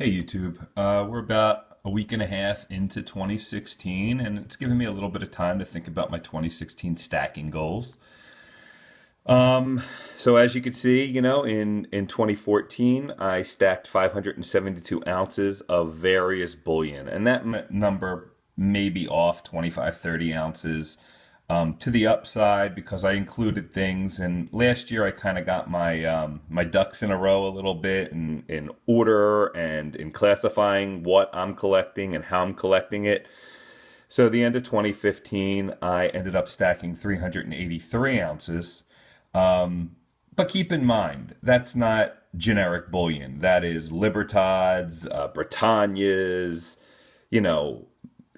Hey YouTube, we're about a week and a half into 2016, and it's given me a little bit of time to think about my 2016 stacking goals. Um, so as you can see, in 2014, I stacked 572 ounces of various bullion, and that number may be off 25, 30 ounces to the upside because I included things. And last year, I kind of got my ducks in a row a little bit in order and in classifying what I'm collecting and how I'm collecting it. So the end of 2015, I ended up stacking 383 ounces. But keep in mind, that's not generic bullion. That is Libertads, Britannias, you know,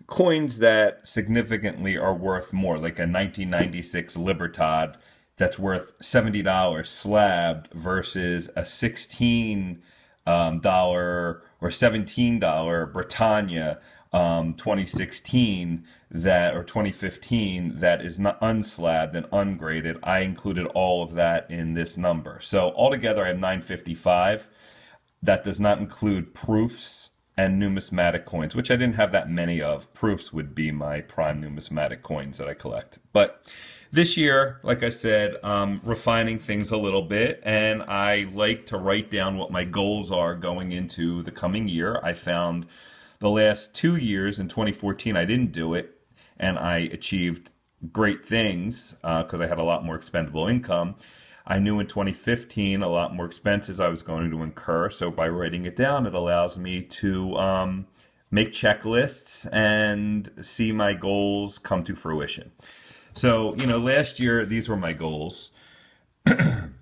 coins that significantly are worth more, like a 1996 Libertad that's worth $70 slabbed versus a $16 or $17 Britannia 2016 that or 2015 that is not unslabbed and ungraded. I included all of that in this number. So altogether I have 955. That does not include proofs and numismatic coins, which I didn't have that many of. Proofs would be my prime numismatic coins that I collect. But this year, like I said, refining things a little bit, and I like to write down what my goals are going into the coming year. I found the last 2 years, in 2014, I didn't do it, and I achieved great things because I had a lot more expendable income. I knew in 2015 a lot more expenses I was going to incur, so by writing it down, it allows me to make checklists and see my goals come to fruition. So, last year, these were my goals. An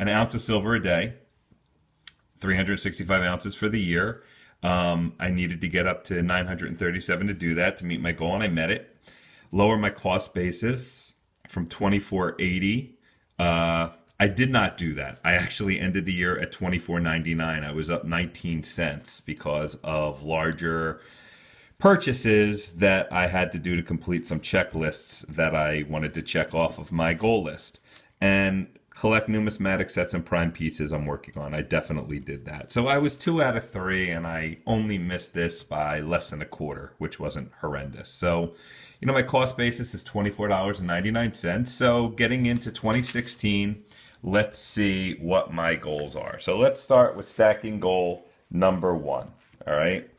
ounce of silver a day, 365 ounces for the year. I needed to get up to 937 to do that to meet my goal, and I met it. Lower my cost basis from 2480. I did not do that. I actually ended the year at 24.99. I was up 19 cents because of larger purchases that I had to do to complete some checklists that I wanted to check off of my goal list. And collect numismatic sets and prime pieces I'm working on. I definitely did that. So I was 2 out of 3, and I only missed this by less than a quarter, which wasn't horrendous. So, my cost basis is $24.99. So getting into 2016, let's see what my goals are. So let's start with stacking goal number 1. All right.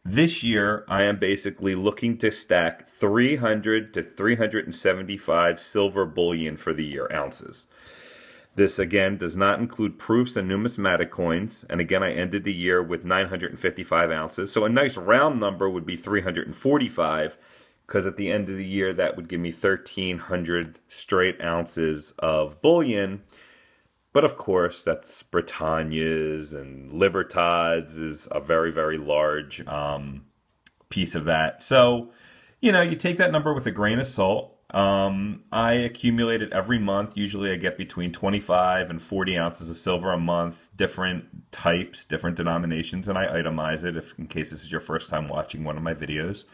This year, I am basically looking to stack 300 to 375 silver bullion for the year, ounces. This, again, does not include proofs and numismatic coins. And again, I ended the year with 955 ounces. So a nice round number would be 345, because at the end of the year, that would give me 1,300 straight ounces of bullion. But of course, that's Britannias and Libertads is a very, very large piece of that. So, you take that number with a grain of salt. I accumulate it every month. Usually I get between 25 and 40 ounces of silver a month, different types, different denominations, and I itemize it in case this is your first time watching one of my videos.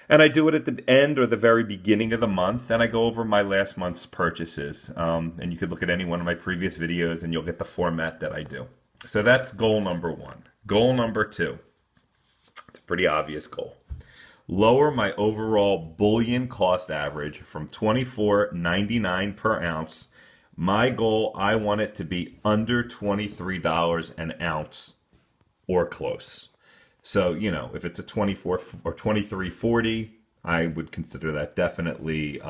And I do it at the end or the very beginning of the month, and I go over my last month's purchases. And you could look at any one of my previous videos, and you'll get the format that I do. So that's goal number 1. Goal number 2. It's a pretty obvious goal. Lower my overall bullion cost average from $24.99 per ounce. My goal, I want it to be under $23 an ounce or close. So, if it's a 24 or 23.40, I would consider that definitely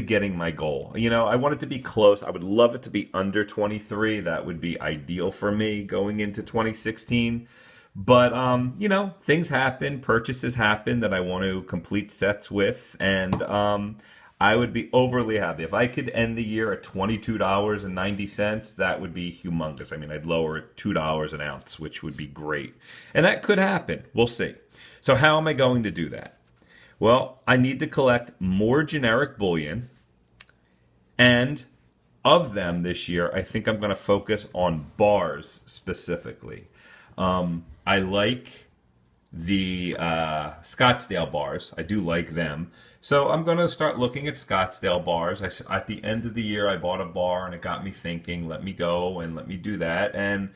getting my goal. I want it to be close. I would love it to be under 23. That would be ideal for me going into 2016. But things happen, purchases happen that I want to complete sets with, and I would be overly happy. If I could end the year at $22.90, that would be humongous. I mean, I'd lower it $2 an ounce, which would be great. And that could happen. We'll see. So how am I going to do that? Well, I need to collect more generic bullion. And of them this year, I think I'm going to focus on bars specifically. I like the Scottsdale bars. I do like them. So I'm going to start looking at Scottsdale bars. At the end of the year, I bought a bar and it got me thinking, let me go and let me do that. And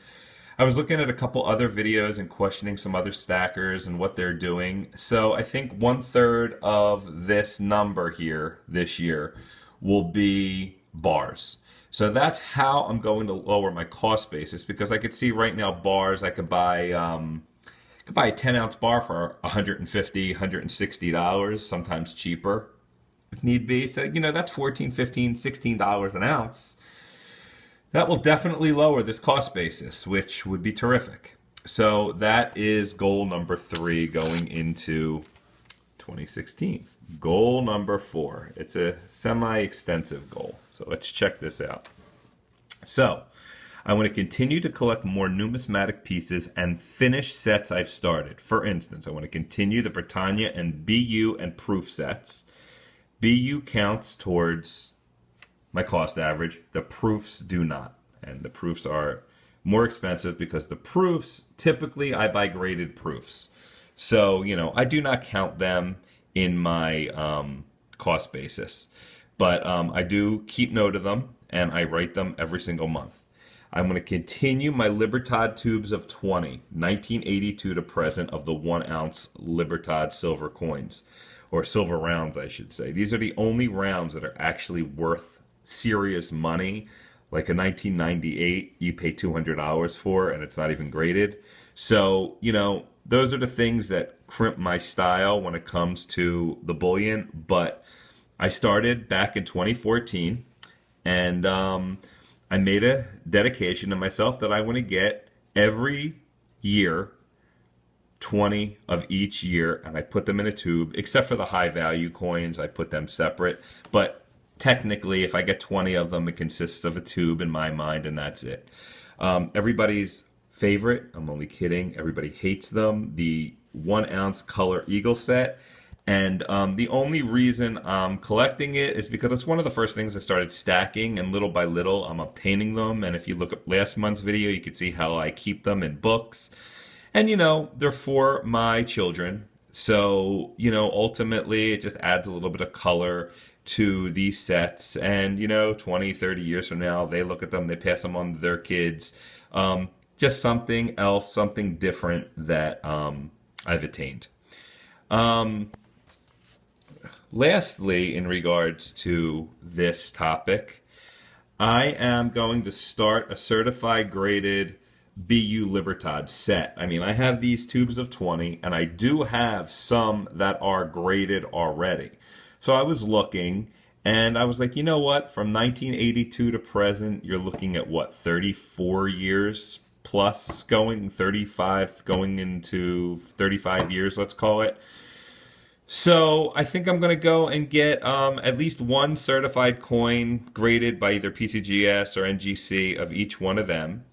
I was looking at a couple other videos and questioning some other stackers and what they're doing. So I think 1/3 of this number here this year will be bars. So that's how I'm going to lower my cost basis, because I could see right now bars I could buy a 10-ounce bar for $150, $160, sometimes cheaper if need be. So, that's $14, $15, $16 an ounce. That will definitely lower this cost basis, which would be terrific. So that is goal number 3 going into 2016. Goal number 4. It's a semi-extensive goal. So let's check this out. So I want to continue to collect more numismatic pieces and finish sets I've started. For instance, I want to continue the Britannia and BU and proof sets. BU counts towards my cost average. The proofs do not. And the proofs are more expensive because the proofs, typically I buy graded proofs. So, I do not count them in my cost basis. But I do keep note of them, and I write them every single month. I'm going to continue my Libertad tubes of 20, 1982 to present, of the 1-ounce Libertad silver coins, or silver rounds, I should say. These are the only rounds that are actually worth serious money. Like a 1998, you pay $200 for, and it's not even graded. So, those are the things that crimp my style when it comes to the bullion. But I started back in 2014, and I made a dedication to myself that I want to get every year 20 of each year, and I put them in a tube. Except for the high value coins, I put them separate. But technically, if I get 20 of them, it consists of a tube in my mind, and that's it. Everybody's favorite, I'm only kidding, everybody hates them, the 1-ounce color eagle set. And the only reason I'm collecting it is because it's one of the first things I started stacking, and little by little I'm obtaining them. And if you look at last month's video, you can see how I keep them in books. And they're for my children. So, ultimately it just adds a little bit of color to these sets. And, 20, 30 years from now, they look at them, they pass them on to their kids. Just something else, something different that I've attained. Lastly, in regards to this topic, I am going to start a certified graded BU Libertad set. I mean, I have these tubes of 20, and I do have some that are graded already. So I was looking, and I was like, you know what? From 1982 to present, you're looking at what, 34 years plus, 35 going into 35 years, let's call it. So I think I'm going to go and get at least one certified coin graded by either PCGS or NGC of each one of them.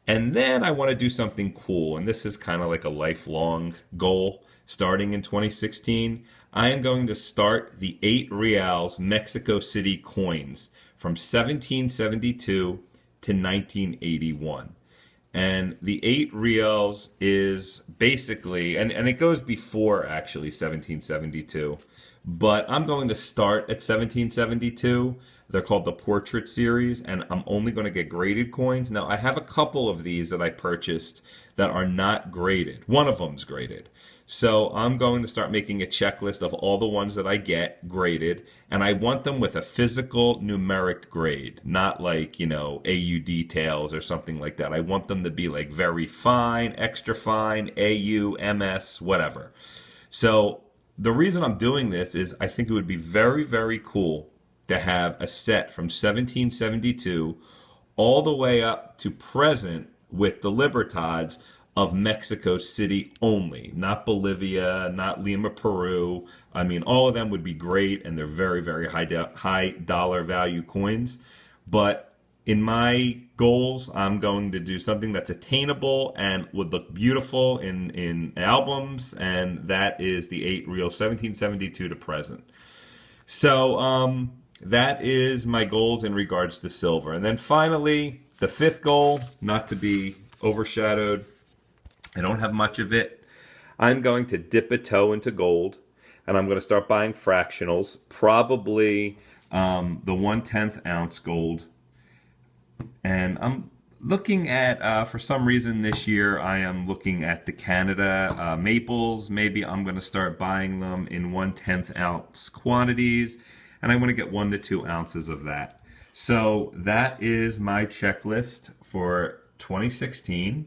And then I want to do something cool, and this is kind of like a lifelong goal. Starting in 2016, I am going to start the 8 reals Mexico City coins from 1772 to 1981. And the 8 reals is basically, and it goes before actually 1772, but I'm going to start at 1772. They're called the Portrait Series, and I'm only going to get graded coins. Now, I have a couple of these that I purchased that are not graded. One of them's graded. So I'm going to start making a checklist of all the ones that I get graded, and I want them with a physical numeric grade, not like, AU details or something like that. I want them to be like very fine, extra fine, AU, MS, whatever. So the reason I'm doing this is I think it would be very, very cool to have a set from 1772 all the way up to present with the Libertads of Mexico City only, not Bolivia, not Lima, Peru. I mean, all of them would be great, and they're very, very high dollar value coins. But in my goals, I'm going to do something that's attainable and would look beautiful in albums, and that is the 8 reel 1772 to present. So that is my goals in regards to silver. And then finally, the 5th goal, not to be overshadowed, I don't have much of it. I'm going to dip a toe into gold, and I'm going to start buying fractionals, probably the 1/10 ounce gold. And I'm looking at, for some reason this year, I am looking at the Canada maples. Maybe I'm going to start buying them in 1/10 ounce quantities, and I want to get 1 to 2 ounces of that. So that is my checklist for 2016.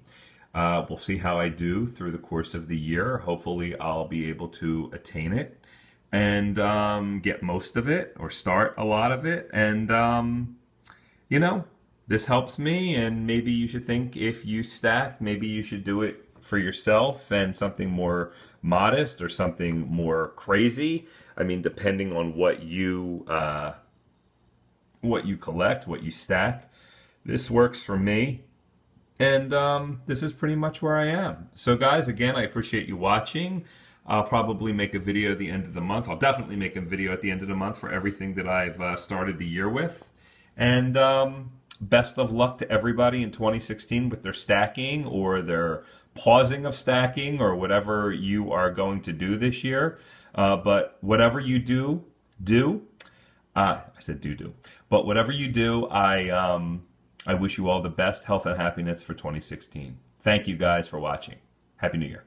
We'll see how I do through the course of the year. Hopefully, I'll be able to attain it and get most of it or start a lot of it. And, you know, this helps me, and maybe you should think if you stack, maybe you should do it for yourself and something more modest or something more crazy. I mean, depending on what you collect, what you stack. This works for me. And this is pretty much where I am. So guys, again, I appreciate you watching. I'll probably make a video at the end of the month. I'll definitely make a video at the end of the month for everything that I've started the year with. And best of luck to everybody in 2016 with their stacking or their pausing of stacking or whatever you are going to do this year. But whatever you do. I said do. But whatever you do, I wish you all the best health and happiness for 2016. Thank you guys for watching. Happy New Year.